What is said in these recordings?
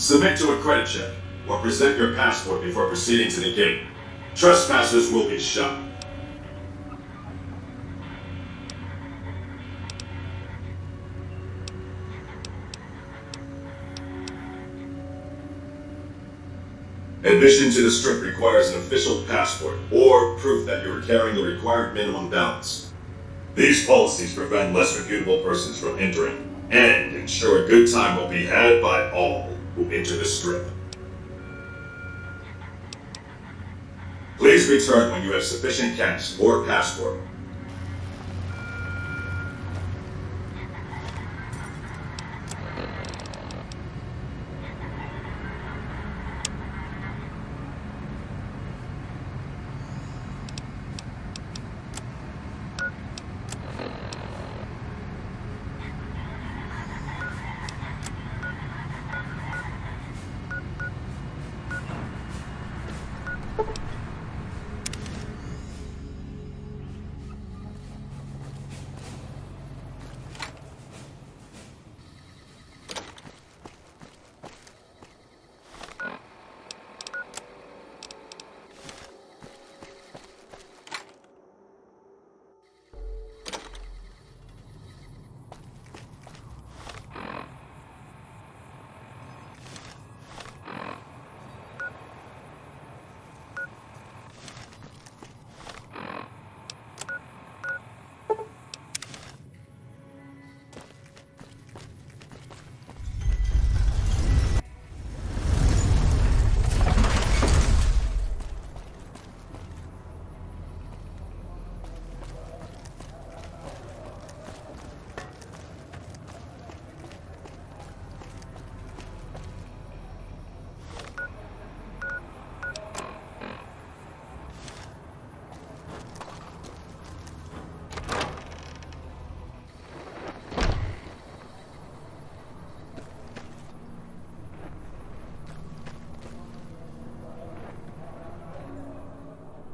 Submit to a credit check, or present your passport before proceeding to the gate. Trespassers will be shot. Admission to the strip requires an official passport or proof that you are carrying the required minimum balance. These policies prevent less reputable persons from entering and ensure a good time will be had by all who enter the strip. Please return when you have sufficient cash or passport.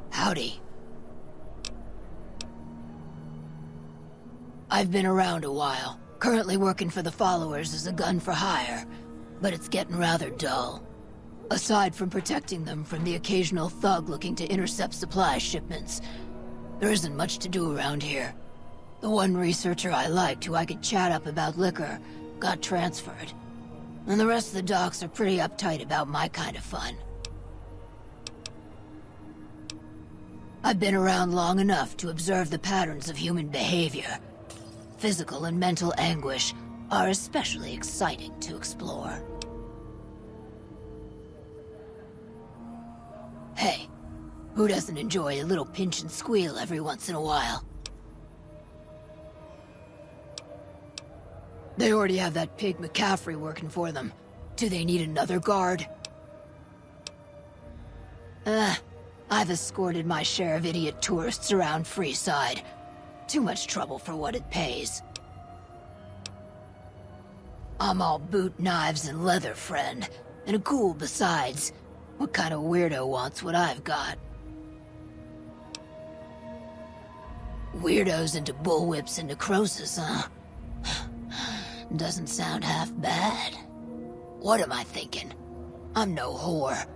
Howdy. I've been around a while, currently working for the followers as a gun for hire, but it's getting rather dull. Aside from protecting them from the occasional thug looking to intercept supply shipments, there isn't much to do around here. The one researcher I liked who I could chat up about liquor got transferred, and the rest of the docs are pretty uptight about my kind of fun. I've been around long enough to observe the patterns of human behavior. Physical and mental anguish are especially exciting to explore. Hey, who doesn't enjoy a little pinch and squeal every once in a while? They already have that pig McCaffrey working for them. Do they need another guard? I've escorted my share of idiot tourists around Freeside. Too much trouble for what it pays. I'm all boot, knives, and leather, friend. And a ghoul besides. What kind of weirdo wants what I've got? Weirdos into bullwhips and necrosis, huh? Doesn't sound half bad. What am I thinking? I'm no whore.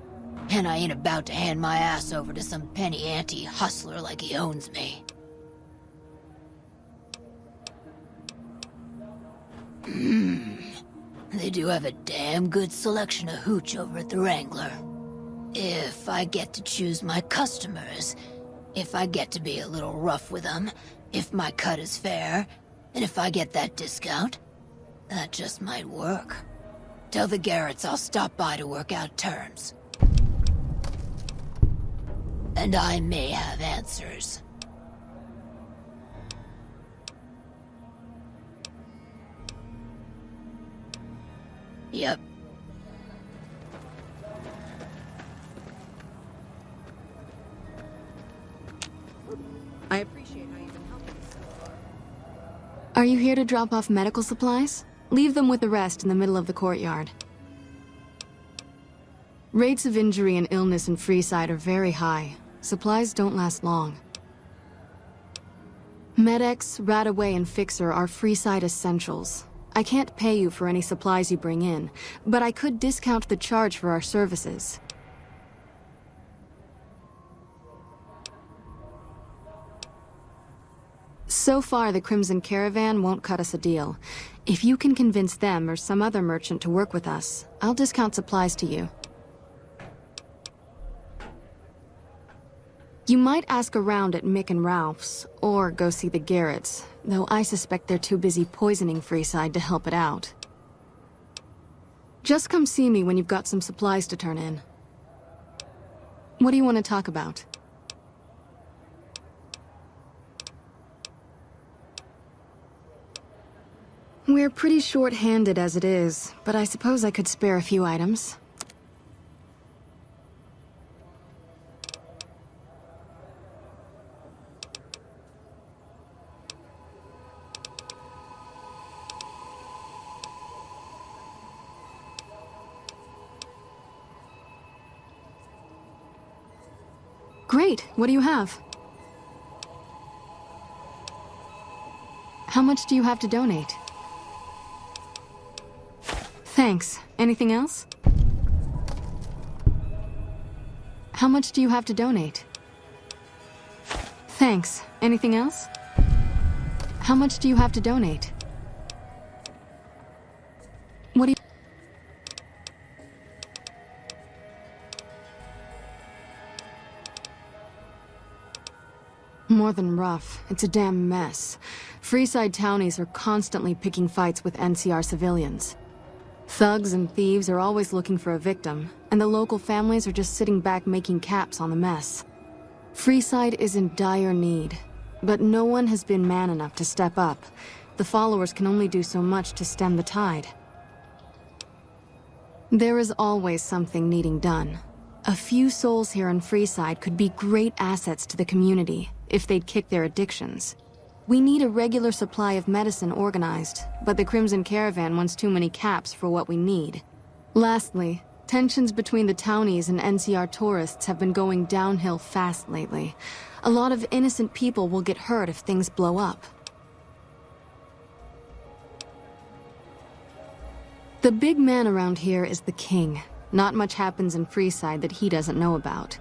And I ain't about to hand my ass over to some penny-ante hustler like he owns me. They do have a damn good selection of hooch over at the Wrangler. If I get to choose my customers, if I get to be a little rough with them, if my cut is fair, and if I get that discount, that just might work. Tell the Garretts I'll stop by to work out terms. And I may have answers. Yep. I appreciate how you've been helping us so far. Are you here to drop off medical supplies? Leave them with the rest in the middle of the courtyard. Rates of injury and illness in Freeside are very high. Supplies don't last long. Med-X, Radaway, and Fixer are Freeside essentials. I can't pay you for any supplies you bring in, but I could discount the charge for our services. So far, the Crimson Caravan won't cut us a deal. If you can convince them or some other merchant to work with us, I'll discount supplies to you. You might ask around at Mick and Ralph's, or go see the Garretts, though I suspect they're too busy poisoning Freeside to help it out. Just come see me when you've got some supplies to turn in. What do you want to talk about? We're pretty short-handed as it is, but I suppose I could spare a few items. Great, what do you have? How much do you have to donate? Thanks. Anything else? How much do you have to donate? Thanks. Anything else? How much do you have to donate? What do you... More than rough. It's a damn mess. Freeside townies are constantly picking fights with NCR civilians. Thugs and thieves are always looking for a victim, and the local families are just sitting back making caps on the mess. Freeside is in dire need, but no one has been man enough to step up. The followers can only do so much to stem the tide. There is always something needing done. A few souls here in Freeside could be great assets to the community if they'd kick their addictions. We need a regular supply of medicine organized, but the Crimson Caravan wants too many caps for what we need. Lastly, tensions between the townies and NCR tourists have been going downhill fast lately. A lot of innocent people will get hurt if things blow up. The big man around here is the king. Not much happens in Freeside that he doesn't know about.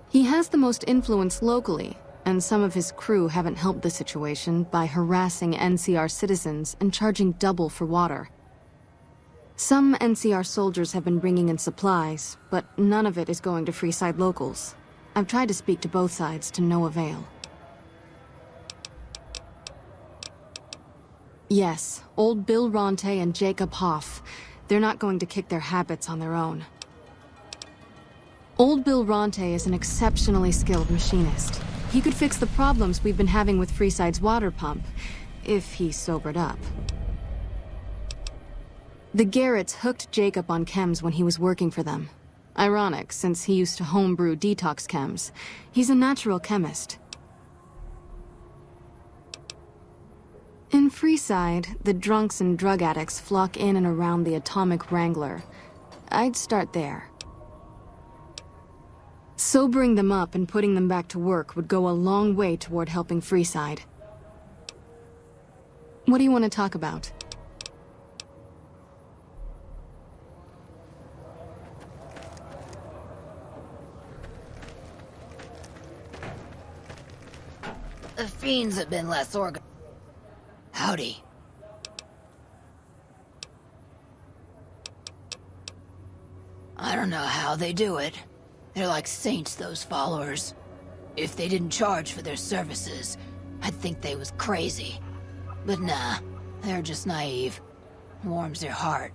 He has the most influence locally, and some of his crew haven't helped the situation by harassing NCR citizens and charging double for water. Some NCR soldiers have been bringing in supplies, but none of it is going to Freeside locals. I've tried to speak to both sides to no avail. Yes, old Bill Ronte and Jacob Hoff. They're not going to kick their habits on their own. Old Bill Ronte is an exceptionally skilled machinist. He could fix the problems we've been having with Freeside's water pump, if he sobered up. The Garretts hooked Jacob on chems when he was working for them. Ironic, since he used to homebrew detox chems. He's a natural chemist. In Freeside, the drunks and drug addicts flock in and around the Atomic Wrangler. I'd start there. Sobering them up and putting them back to work would go a long way toward helping Freeside. What do you want to talk about? The fiends have been less organized. Howdy. I don't know how they do it. They're like saints, those followers. If they didn't charge for their services, I'd think they was crazy. But nah, they're just naive. Warms their heart.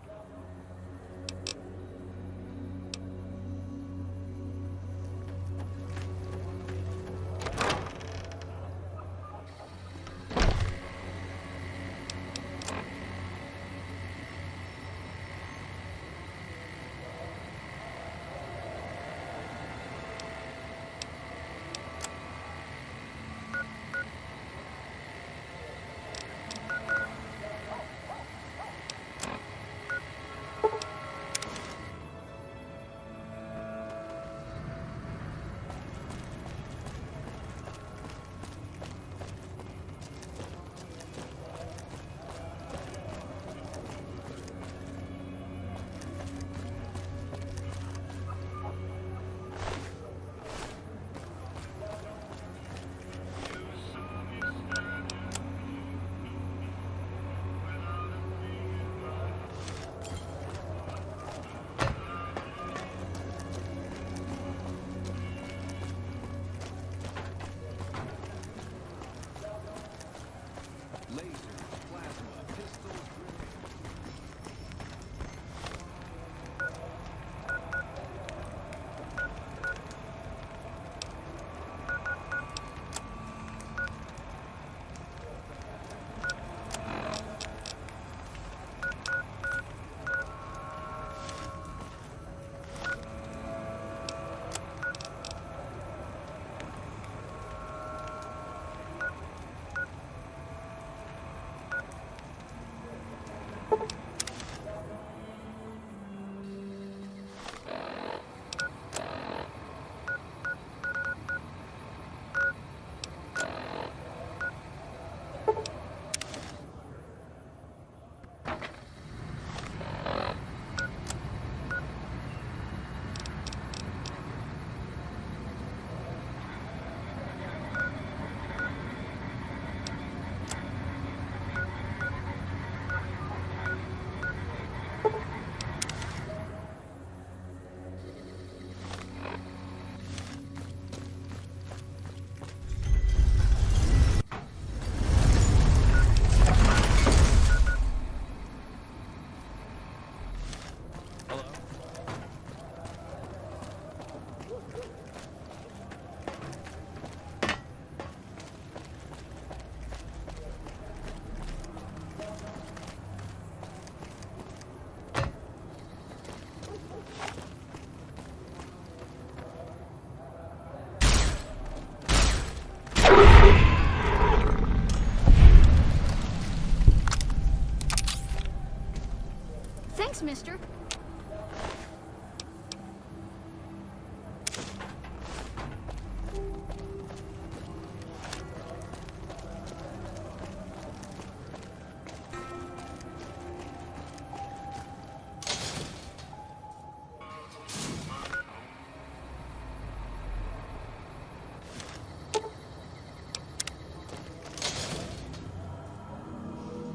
Thanks, mister.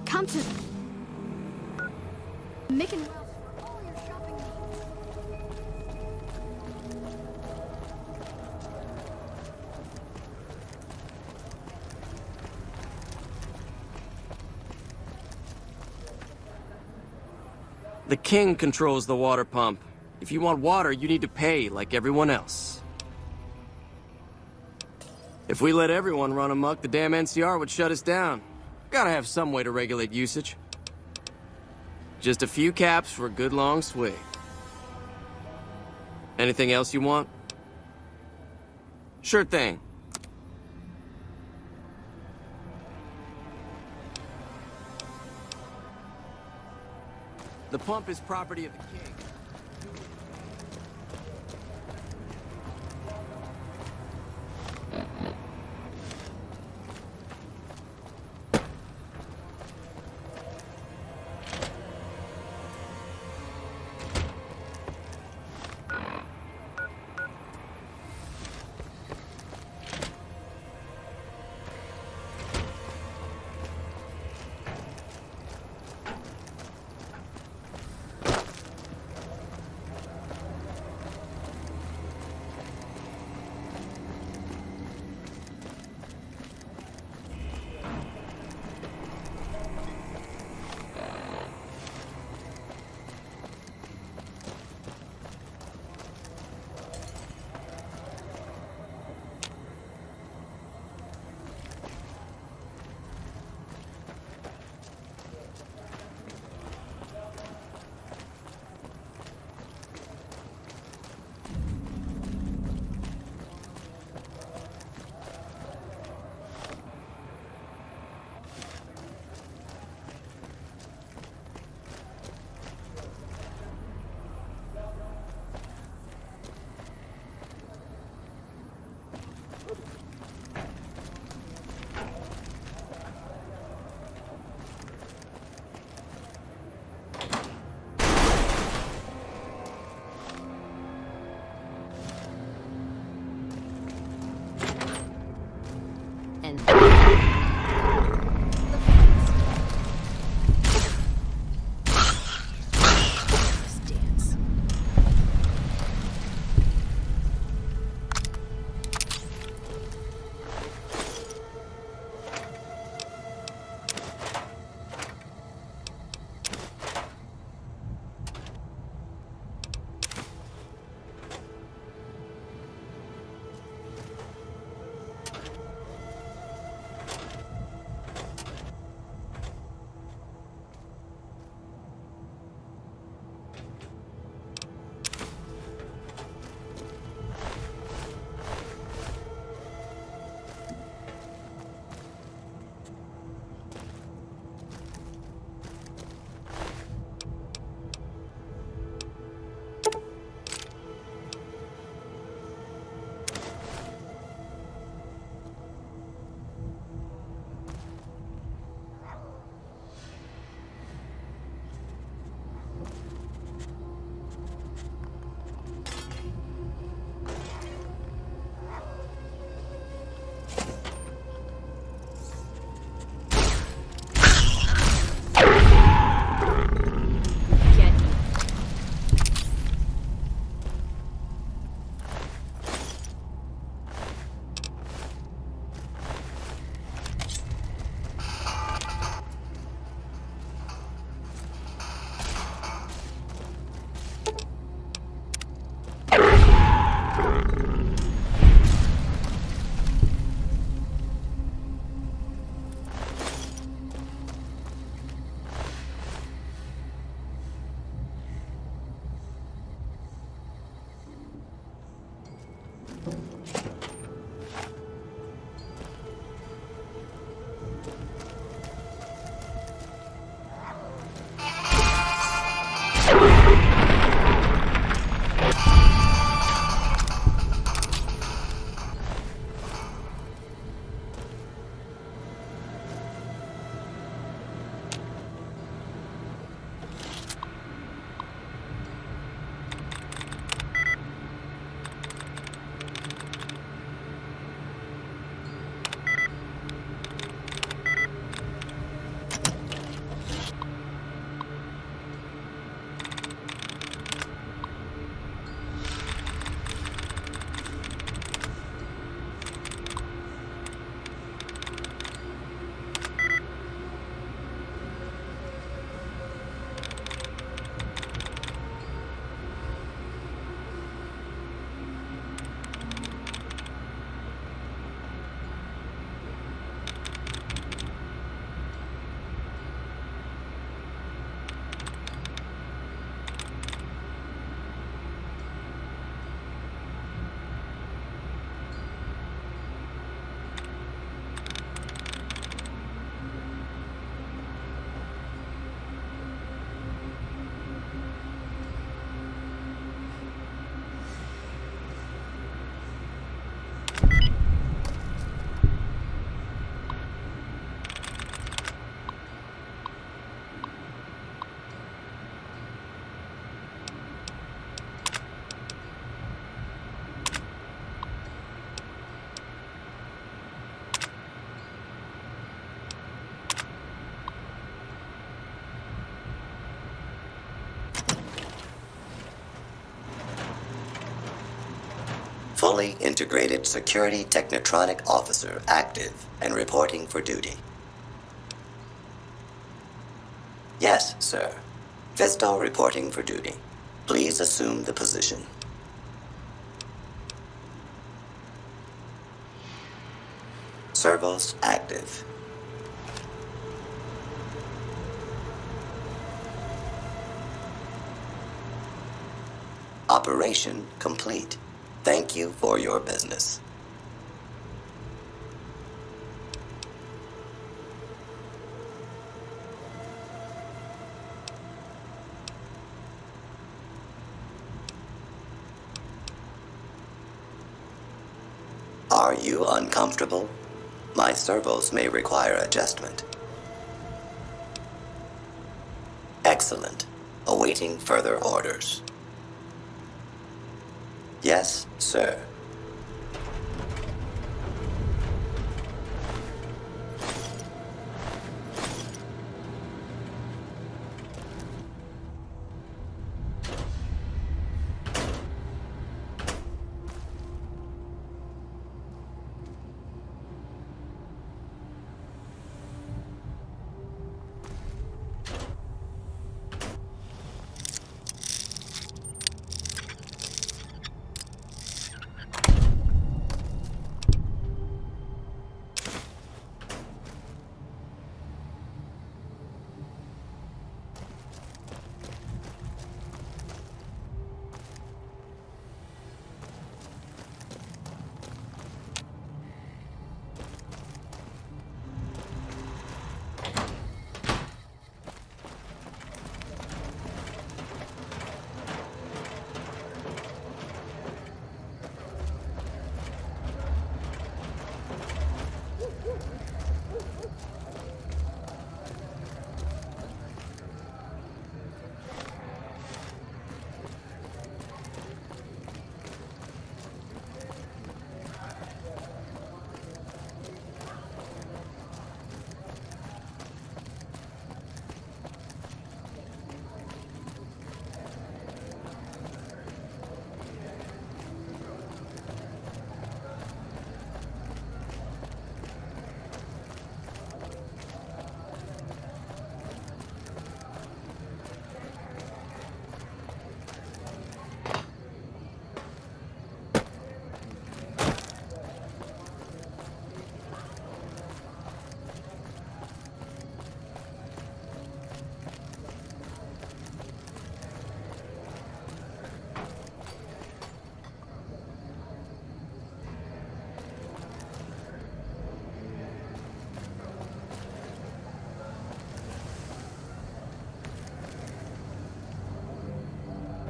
Come to making Wells for all your shopping needs. The king controls the water pump. If you want water, you need to pay like everyone else. If we let everyone run amok, the damn NCR would shut us down. Gotta have some way to regulate usage. Just a few caps for a good long swig. Anything else you want? Sure thing. The pump is property of the king. Fully integrated security technotronic officer active and reporting for duty. Yes, sir. Vestal reporting for duty. Please assume the position. Servos active. Operation complete. Thank you for your business. Are you uncomfortable? My servos may require adjustment. Excellent. Awaiting further orders. Yes, sir.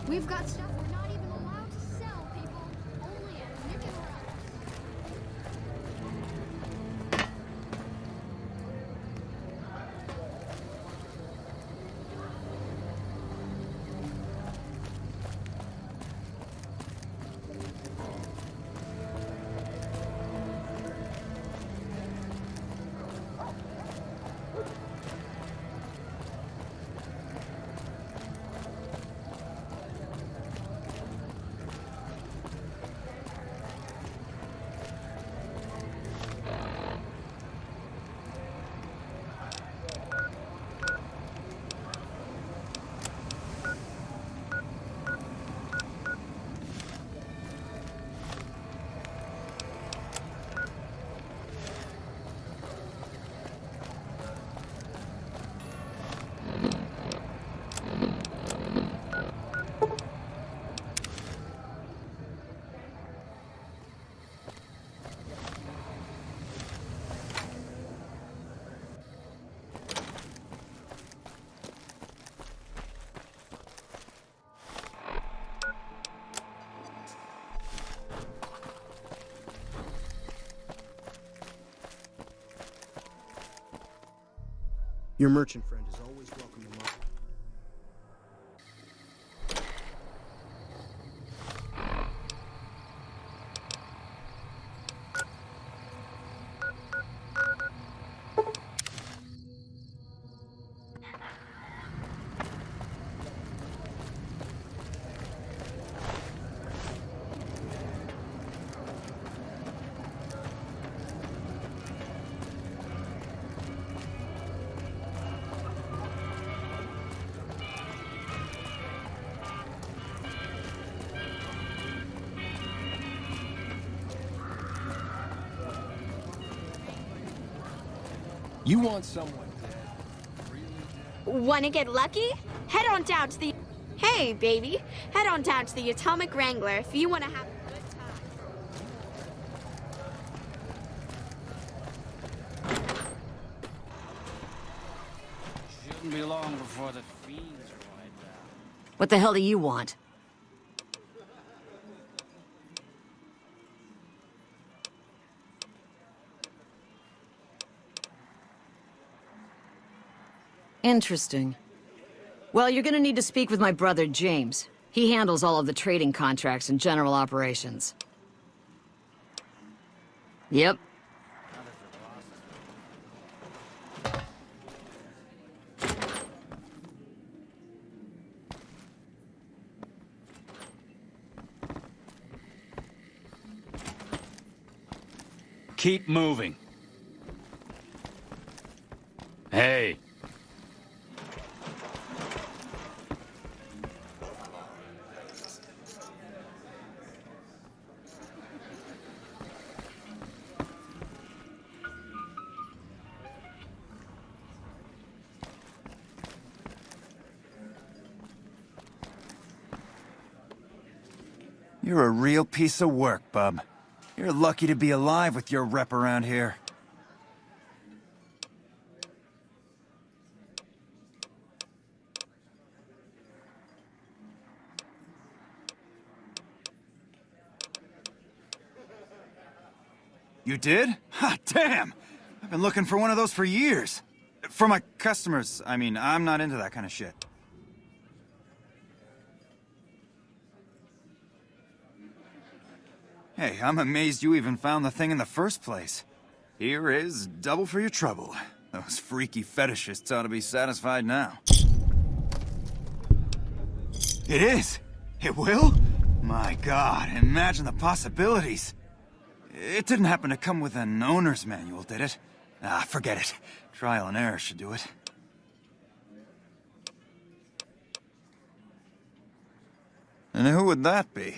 We've got stuff we're not even allowed to sell, people. Only at Nick and Ralph's. Your merchant friend is always welcome to market. You want someone dead. Wanna get lucky? Head on down to the... Hey, baby. Head on down to the Atomic Wrangler if you wanna have a good time. Shouldn't be long before the fiends are wiped out. What the hell do you want? Interesting. Well, you're gonna need to speak with my brother, James. He handles all of the trading contracts and general operations. Yep. Keep moving. Hey. You're a real piece of work, bub. You're lucky to be alive with your rep around here. You did? Ha, damn! I've been looking for one of those for years. For my customers, I mean, I'm not into that kind of shit. Hey, I'm amazed you even found the thing in the first place. Here is double for your trouble. Those freaky fetishists ought to be satisfied now. It is! It will? My God, imagine the possibilities. It didn't happen to come with an owner's manual, did it? Ah, forget it. Trial and error should do it. And who would that be?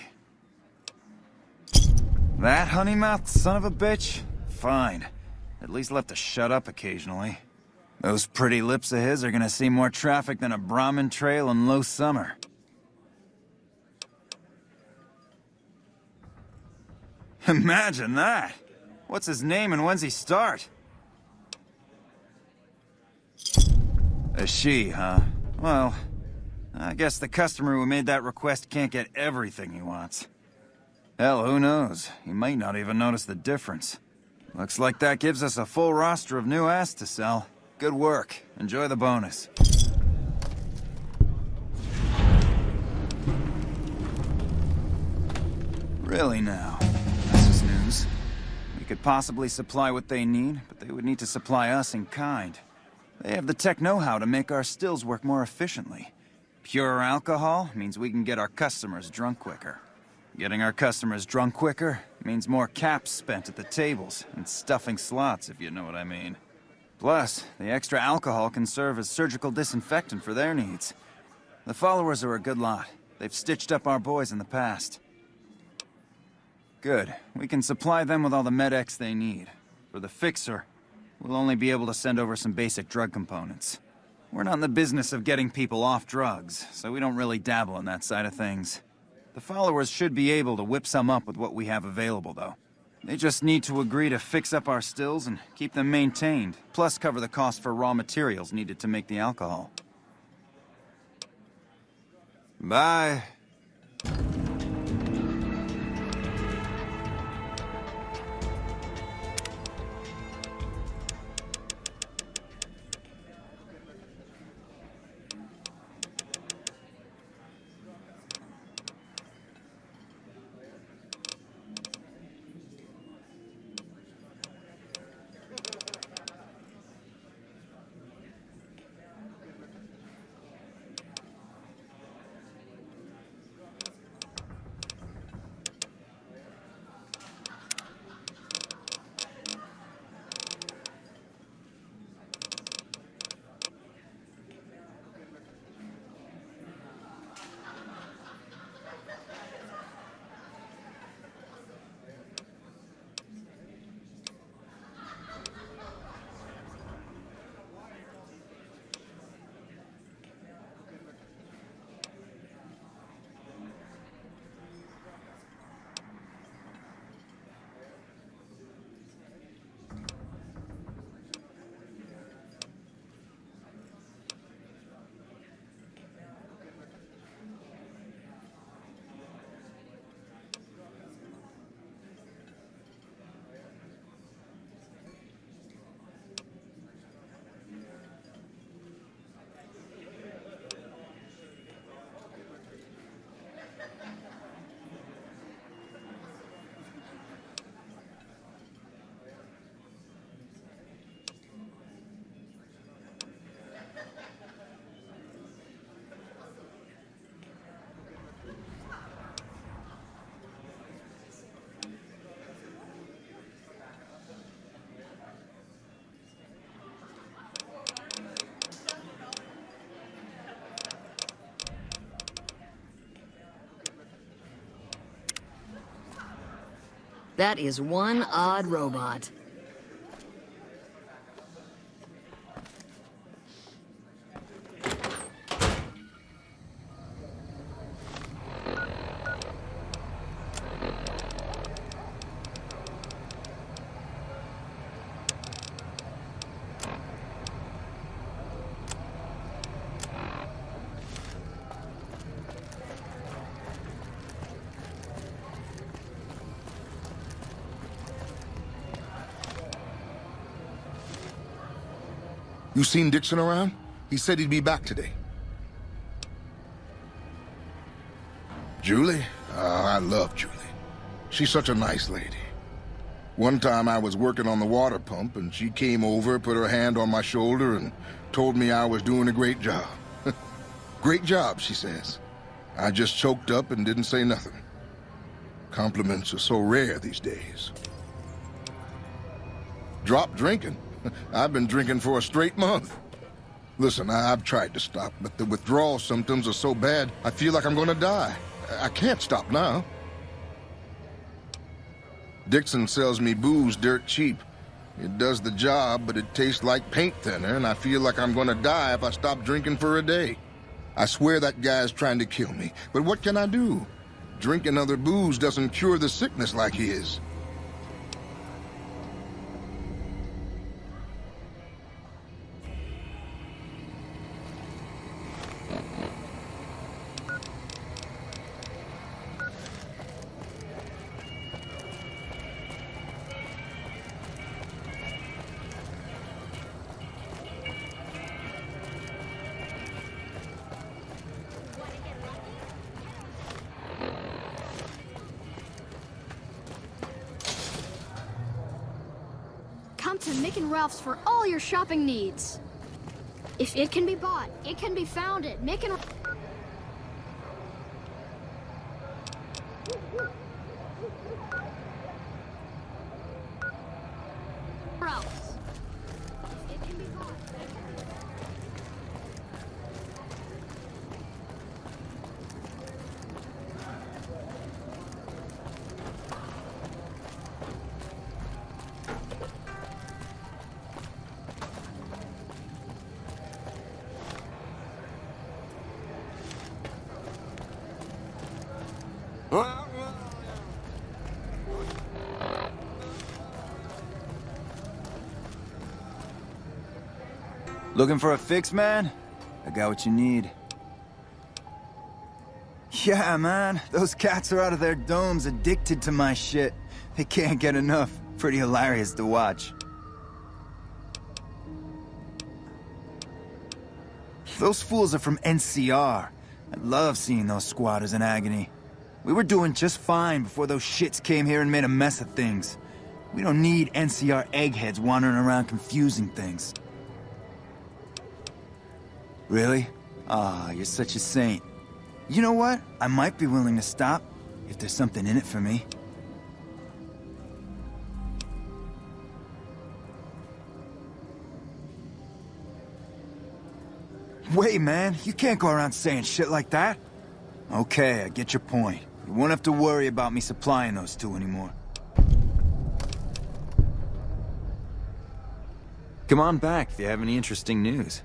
That honey-mouthed son of a bitch? Fine. At least left to shut up occasionally. Those pretty lips of his are gonna see more traffic than a Brahmin trail in low summer. Imagine that! What's his name and when's he start? A she, huh? Well, I guess the customer who made that request can't get everything he wants. Hell, who knows? He might not even notice the difference. Looks like that gives us a full roster of new ass to sell. Good work. Enjoy the bonus. Really now? This is news. We could possibly supply what they need, but they would need to supply us in kind. They have the tech know-how to make our stills work more efficiently. Pure alcohol means we can get our customers drunk quicker. Getting our customers drunk quicker means more caps spent at the tables and stuffing slots, if you know what I mean. Plus, the extra alcohol can serve as surgical disinfectant for their needs. The followers are a good lot. They've stitched up our boys in the past. Good. We can supply them with all the med-X they need. For the fixer, we'll only be able to send over some basic drug components. We're not in the business of getting people off drugs, so we don't really dabble in that side of things. The followers should be able to whip some up with what we have available, though. They just need to agree to fix up our stills and keep them maintained, plus cover the cost for raw materials needed to make the alcohol. Bye. That is one odd robot. You seen Dixon around? He said he'd be back today. Julie? I love Julie. She's such a nice lady. One time I was working on the water pump and she came over, put her hand on my shoulder and told me I was doing a great job. Great job, she says. I just choked up and didn't say nothing. Compliments are so rare these days. Drop drinking? I've been drinking for a straight month. Listen, I've tried to stop, but the withdrawal symptoms are so bad, I feel like I'm gonna die. I can't stop now. Dixon sells me booze dirt cheap. It does the job, but it tastes like paint thinner, and I feel like I'm gonna die if I stop drinking for a day. I swear that guy's trying to kill me, but what can I do? Drinking other booze doesn't cure the sickness like his. Come to Mick and Ralph's for all your shopping needs. If it can be bought, it can be found at Mick and Ralph's. If it can be bought, Looking for a fix, man? I got what you need. Yeah, man. Those cats are out of their domes addicted to my shit. They can't get enough. Pretty hilarious to watch. Those fools are from NCR. I love seeing those squatters in agony. We were doing just fine before those shits came here and made a mess of things. We don't need NCR eggheads wandering around confusing things. Really? Ah, you're such a saint. You know what? I might be willing to stop, if there's something in it for me. Wait, man, you can't go around saying shit like that. Okay, I get your point. You won't have to worry about me supplying those two anymore. Come on back if you have any interesting news.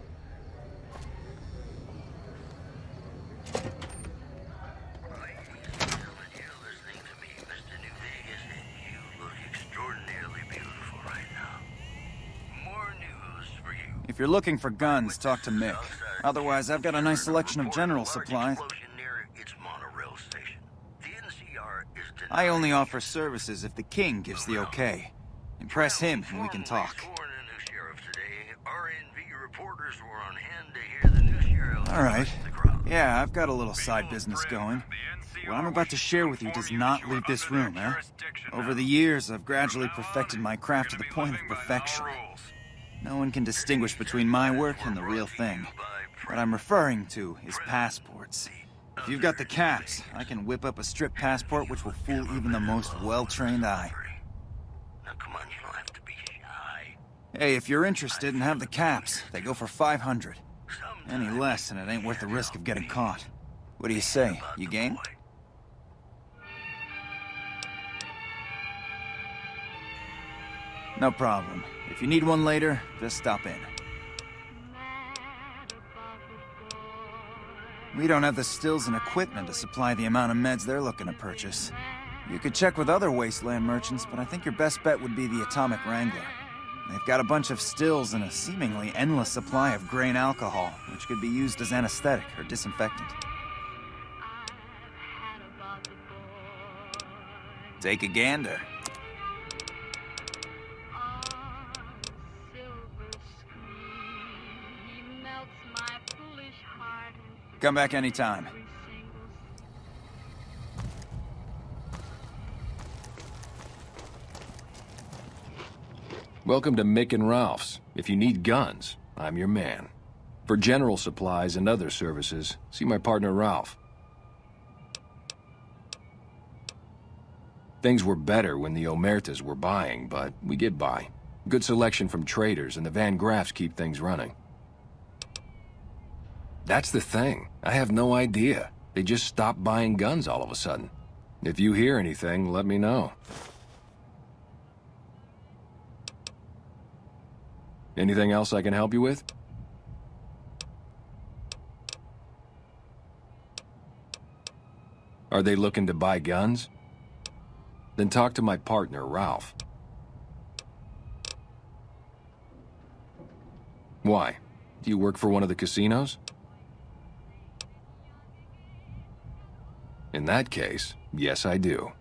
If you're looking for guns, talk to Mick. Otherwise, I've got a nice selection of general supplies. I only offer services if the king gives the okay. Impress him and we can talk. Alright. Yeah, I've got a little side business going. What I'm about to share with you does not leave this room, eh? Over the years, I've gradually perfected my craft to the point of perfection. No one can distinguish between my work and the real thing. What I'm referring to is passports. If you've got the caps, I can whip up a strip passport which will fool even the most well-trained eye. Now come on, you don't have to be shy. Hey, if you're interested and have the caps, they go for 500. Any less and it ain't worth the risk of getting caught. What do you say? You game? No problem. If you need one later, just stop in. We don't have the stills and equipment to supply the amount of meds they're looking to purchase. You could check with other wasteland merchants, but I think your best bet would be the Atomic Wrangler. They've got a bunch of stills and a seemingly endless supply of grain alcohol, which could be used as anesthetic or disinfectant. Take a gander. Come back anytime. Welcome to Mick and Ralph's. If you need guns, I'm your man. For general supplies and other services, see my partner Ralph. Things were better when the Omertas were buying, but we get by. Good selection from traders, and the Van Graffs keep things running. That's the thing. I have no idea. They just stopped buying guns all of a sudden. If you hear anything, let me know. Anything else I can help you with? Are they looking to buy guns? Then talk to my partner, Ralph. Why? Do you work for one of the casinos? In that case, yes I do.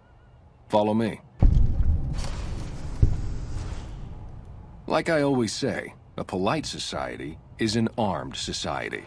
Follow me. Like I always say, a polite society is an armed society.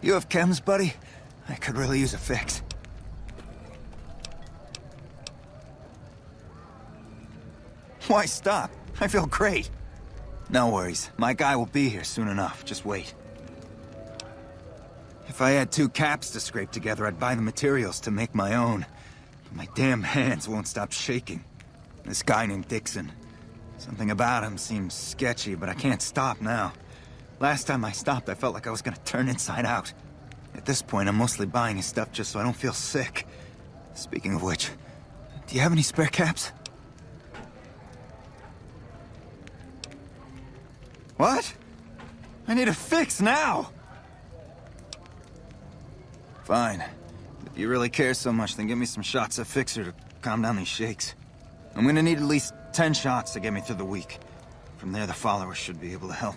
You have chems, buddy? I could really use a fix. Why stop? I feel great. No worries. My guy will be here soon enough. Just wait. If I had 2 caps to scrape together, I'd buy the materials to make my own. But my damn hands won't stop shaking. This guy named Dixon. Something about him seems sketchy, but I can't stop now. Last time I stopped, I felt like I was gonna turn inside out. At this point, I'm mostly buying his stuff just so I don't feel sick. Speaking of which, do you have any spare caps? What? I need a fix now! Fine. If you really care so much, then give me some shots of Fixer to calm down these shakes. I'm gonna need at least 10 shots to get me through the week. From there, the followers should be able to help.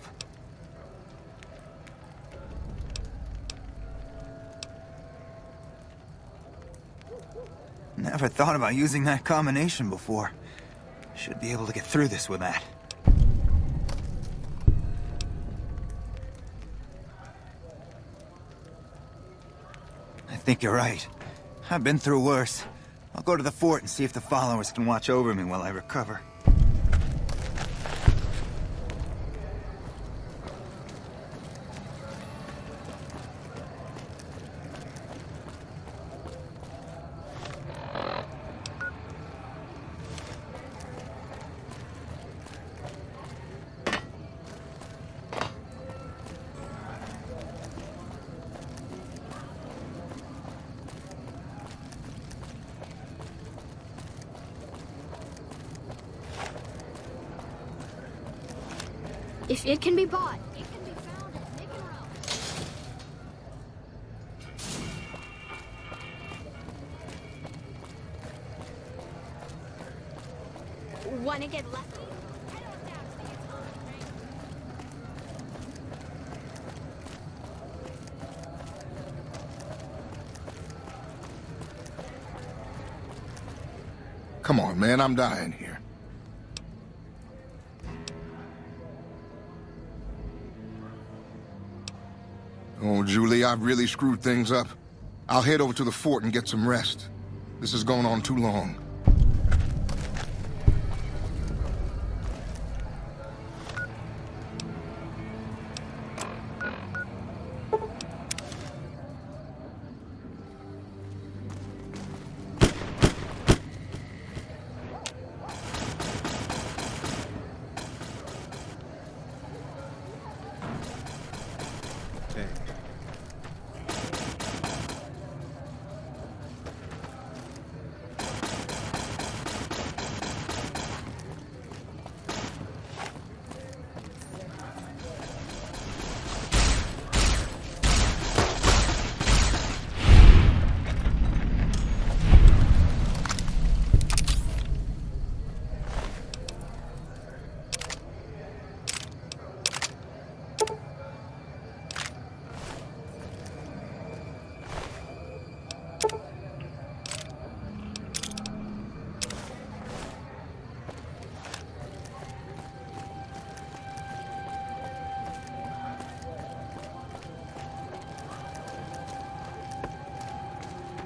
Never thought about using that combination before. Should be able to get through this with that. I think you're right. I've been through worse. I'll go to the fort and see if the followers can watch over me while I recover. If it can be bought, it can be found at Nick and Ralph's. Wanna get lucky? Head on down to the Come on, man, I'm dying here. Oh, Julie, I've really screwed things up. I'll head over to the fort and get some rest. This has gone on too long.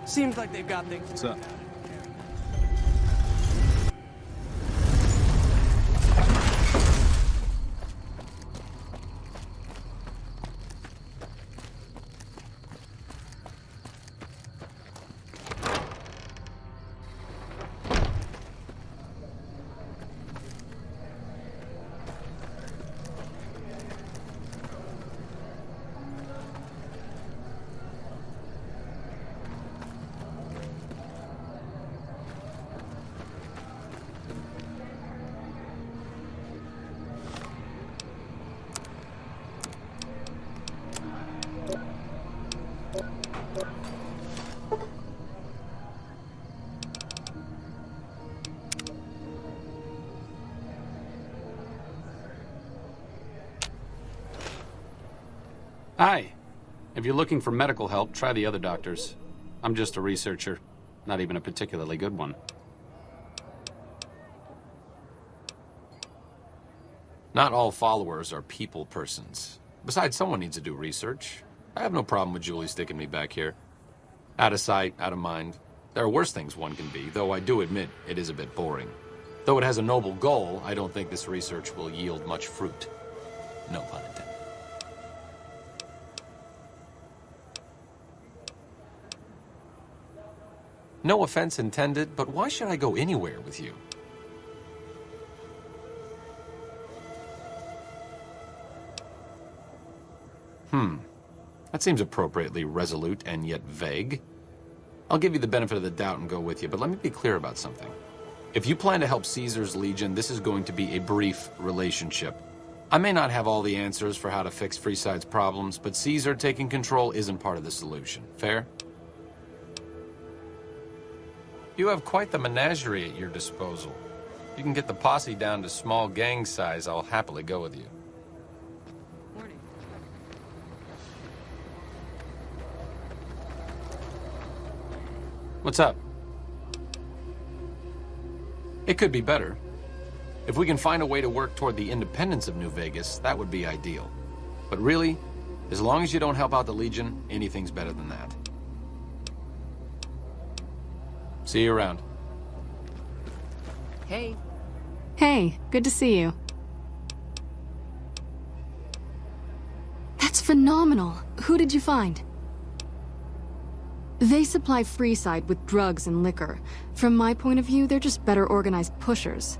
Seems like they've got things. What's up? Hi. If you're looking for medical help, try the other doctors. I'm just a researcher, not even a particularly good one. Not all followers are people persons. Besides, someone needs to do research. I have no problem with Julie sticking me back here. Out of sight, out of mind. There are worse things one can be, though I do admit it is a bit boring. Though it has a noble goal, I don't think this research will yield much fruit. No pun intended. No offense intended, but why should I go anywhere with you? That seems appropriately resolute and yet vague. I'll give you the benefit of the doubt and go with you, but let me be clear about something. If you plan to help Caesar's Legion, this is going to be a brief relationship. I may not have all the answers for how to fix Freeside's problems, but Caesar taking control isn't part of the solution. Fair? You have quite the menagerie at your disposal. If you can get the posse down to small gang size, I'll happily go with you. Morning. What's up? It could be better. If we can find a way to work toward the independence of New Vegas, that would be ideal. But really, as long as you don't help out the Legion, anything's better than that. See you around. Hey. Hey, good to see you. That's phenomenal. Who did you find? They supply Freeside with drugs and liquor. From my point of view, they're just better organized pushers.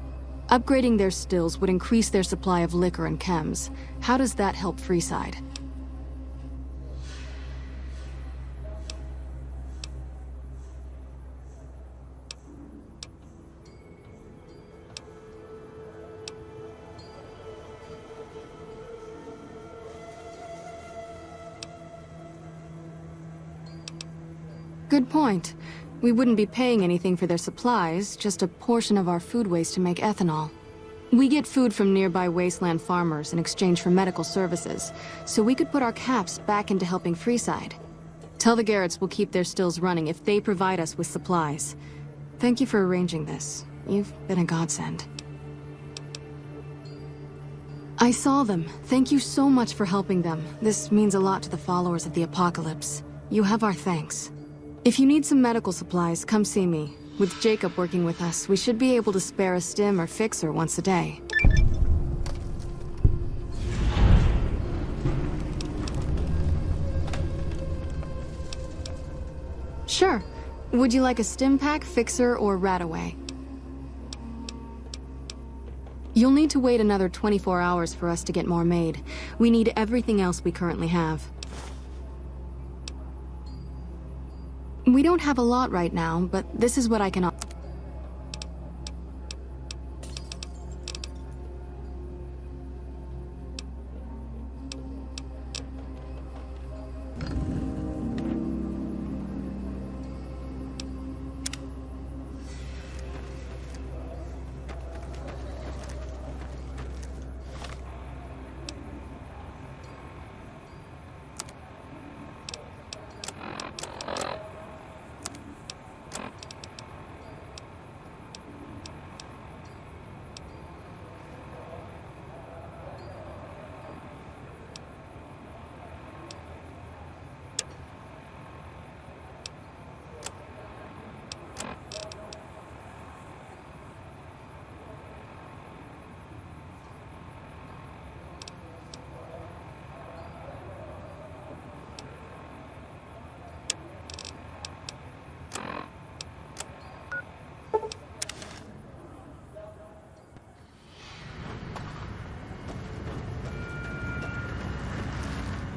Upgrading their stills would increase their supply of liquor and chems. How does that help Freeside? Good point. We wouldn't be paying anything for their supplies, just a portion of our food waste to make ethanol. We get food from nearby wasteland farmers in exchange for medical services, so we could put our caps back into helping Freeside. Tell the Garretts we'll keep their stills running if they provide us with supplies. Thank you for arranging this. You've been a godsend. I saw them. Thank you so much for helping them. This means a lot to the followers of the Apocalypse. You have our thanks. If you need some medical supplies, come see me. With Jacob working with us, we should be able to spare a stim or fixer once a day. Sure. Would you like a stim pack, fixer, or Rataway? You'll need to wait another 24 hours for us to get more made. We need everything else we currently have. We don't have a lot right now, but this is what I can offer.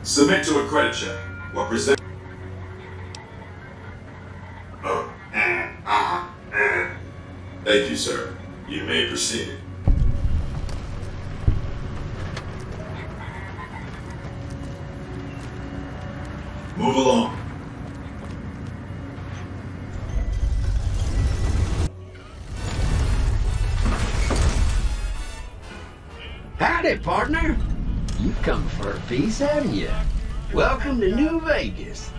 Submit to a credit check or present. Thank you, sir. You may proceed. Move along. Howdy, partner. You come for a piece, haven't you? Welcome to New Vegas.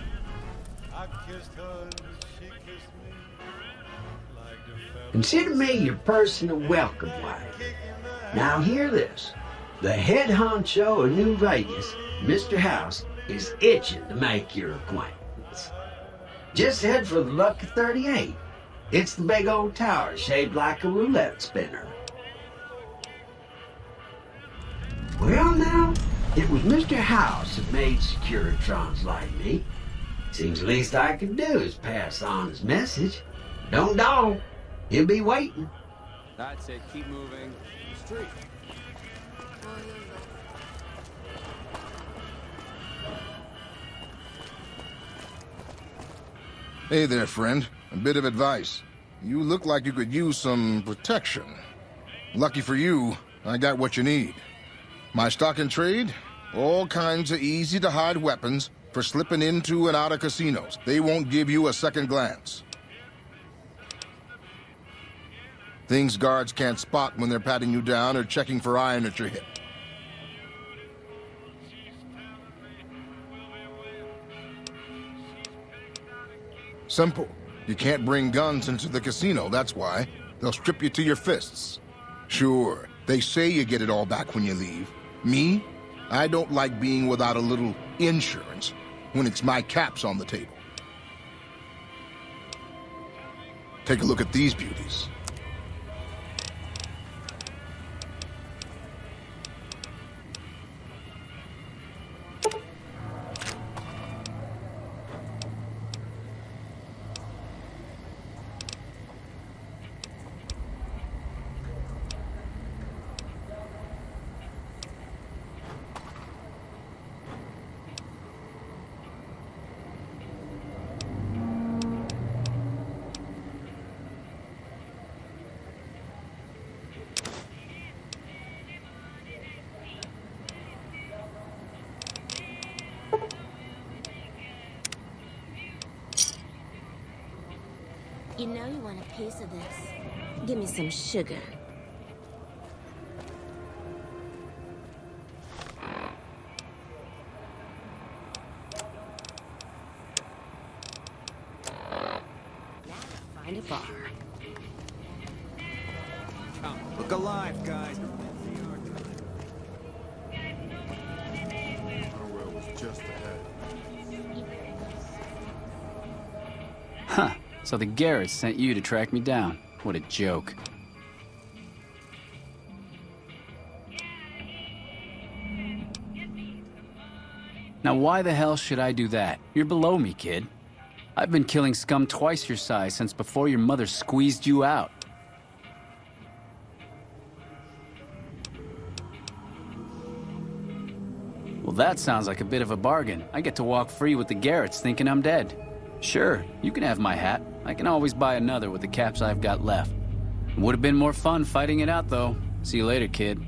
Consider me your personal welcome wagon. Now hear this. The head honcho of New Vegas, Mr. House, is itching to make your acquaintance. Just head for the Lucky 38. It's the big old tower shaped like a roulette spinner. Well now, it was Mr. House that made Securitrons like me. Seems the least I can do is pass on his message. Don't dawdle. He'll be waiting. That's it. Keep moving. The street. Hey there, friend. A bit of advice. You look like you could use some protection. Lucky for you, I got what you need. My stock and trade? All kinds of easy-to-hide weapons for slipping into and out of casinos. They won't give you a second glance. Things guards can't spot when they're patting you down or checking for iron at your hip. Simple. You can't bring guns into the casino, that's why. They'll strip you to your fists. Sure, they say you get it all back when you leave. Me? I don't like being without a little insurance when it's my caps on the table. Take a look at these beauties. You know you want a piece of this. Give me some sugar. Find a bar. Look alive, guys. Farewell was just ahead. Huh. So the Garretts sent you to track me down. What a joke. Now why the hell should I do that? You're below me, kid. I've been killing scum twice your size since before your mother squeezed you out. Well, that sounds like a bit of a bargain. I get to walk free with the Garretts thinking I'm dead. Sure, you can have my hat. I can always buy another with the caps I've got left. Would have been more fun fighting it out, though. See you later, kid.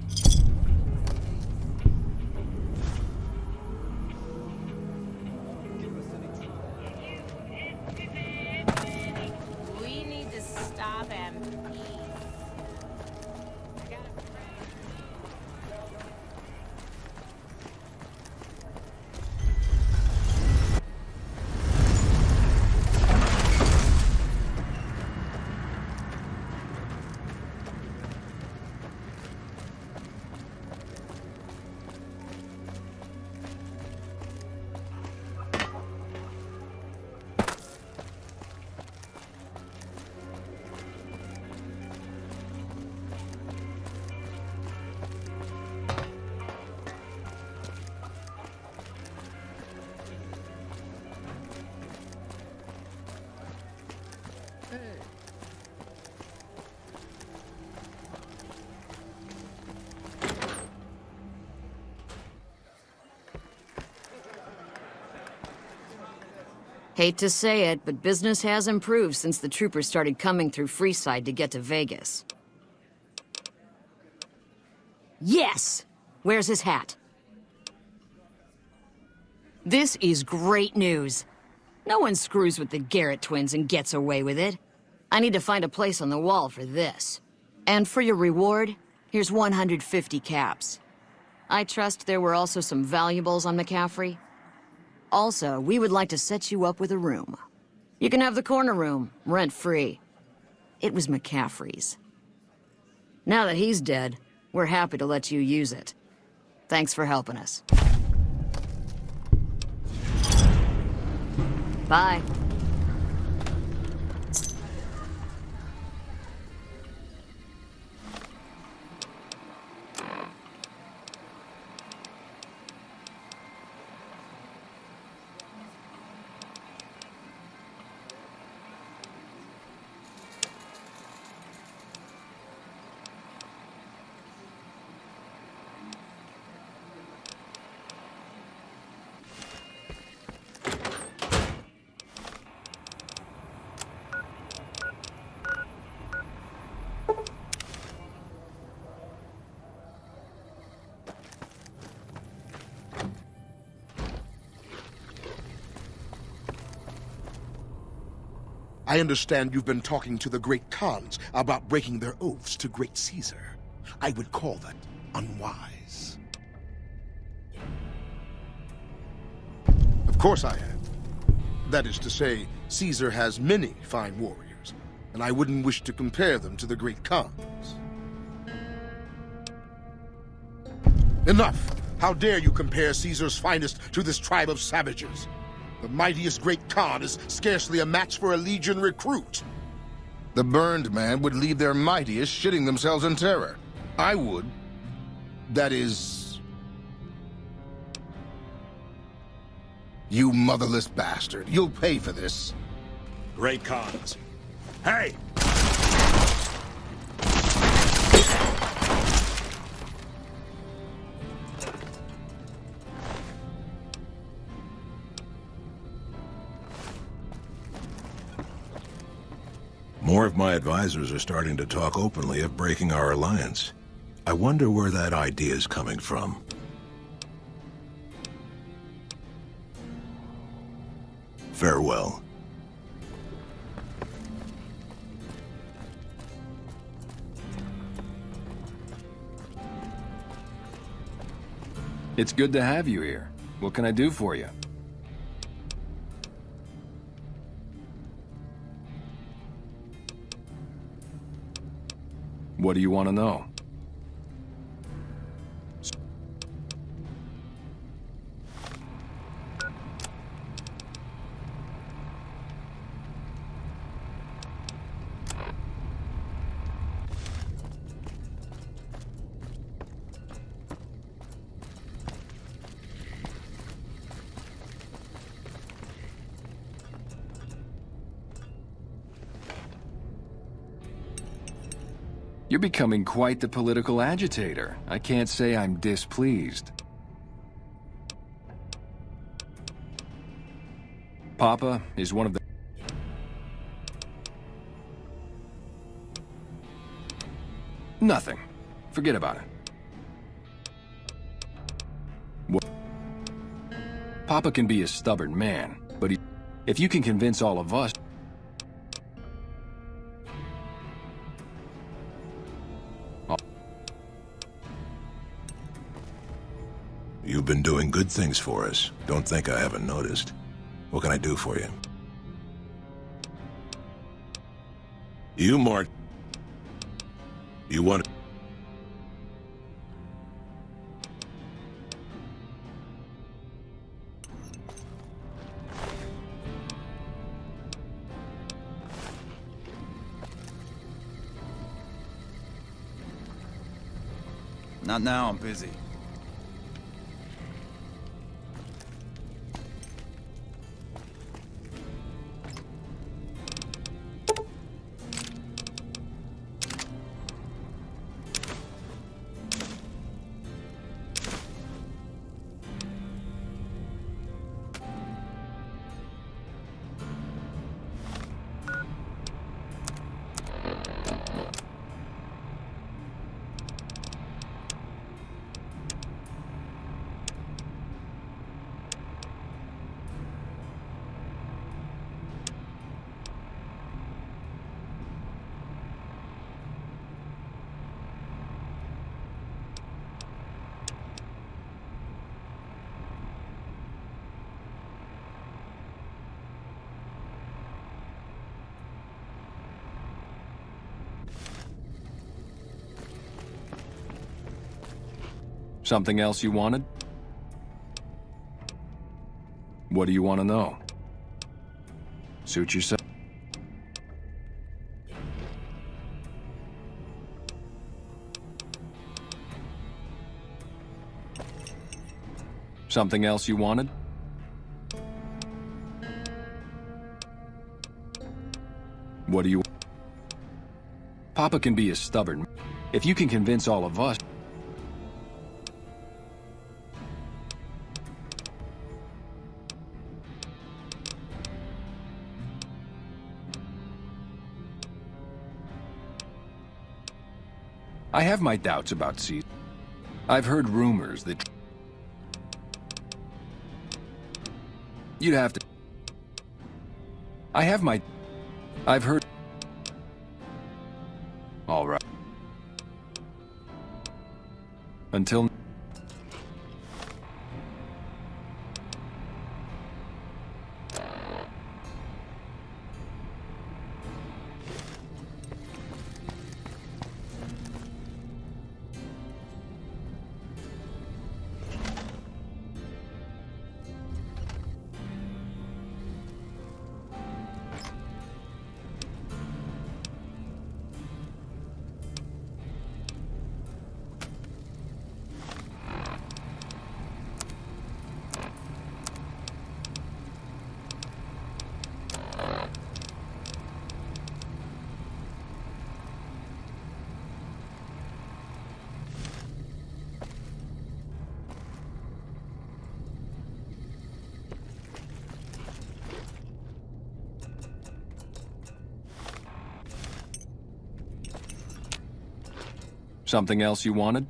We need to stop him. Hate to say it, but business has improved since the troopers started coming through Freeside to get to Vegas. Yes! Where's his hat? This is great news. No one screws with the Garrett twins and gets away with it. I need to find a place on the wall for this. And for your reward, here's 150 caps. I trust there were also some valuables on McCaffrey. Also, we would like to set you up with a room. You can have the corner room, rent-free. It was McCaffrey's. Now that he's dead, we're happy to let you use it. Thanks for helping us. Bye. I understand you've been talking to the great Khans about breaking their oaths to Great Caesar. I would call that unwise. Of course I have. That is to say, Caesar has many fine warriors, and I wouldn't wish to compare them to the great Khans. Enough! How dare you compare Caesar's finest to this tribe of savages? The mightiest great Khan is scarcely a match for a Legion recruit. The burned man would leave their mightiest shitting themselves in terror. I would. That is... You motherless bastard. You'll pay for this. Great cause. Hey! More of my advisors are starting to talk openly of breaking our alliance. I wonder where that idea is coming from. Farewell. It's good to have you here. What can I do for you? What do you want to know? You're becoming quite the political agitator. I can't say I'm displeased. Papa is one of the... Nothing. Forget about it. What? Papa can be a stubborn man, but if you can convince all of us... You've been doing good things for us. Don't think I haven't noticed. What can I do for you? You, Mark. You want... Not now, I'm busy. Something else you wanted? What do you want to know? Suit yourself. Something else you wanted? What do you... Papa can be a stubborn... If you can convince all of us... I have my doubts about Caesar. I've heard rumors that... You'd have to... I have my... I've heard... All right. Until... Something else you wanted?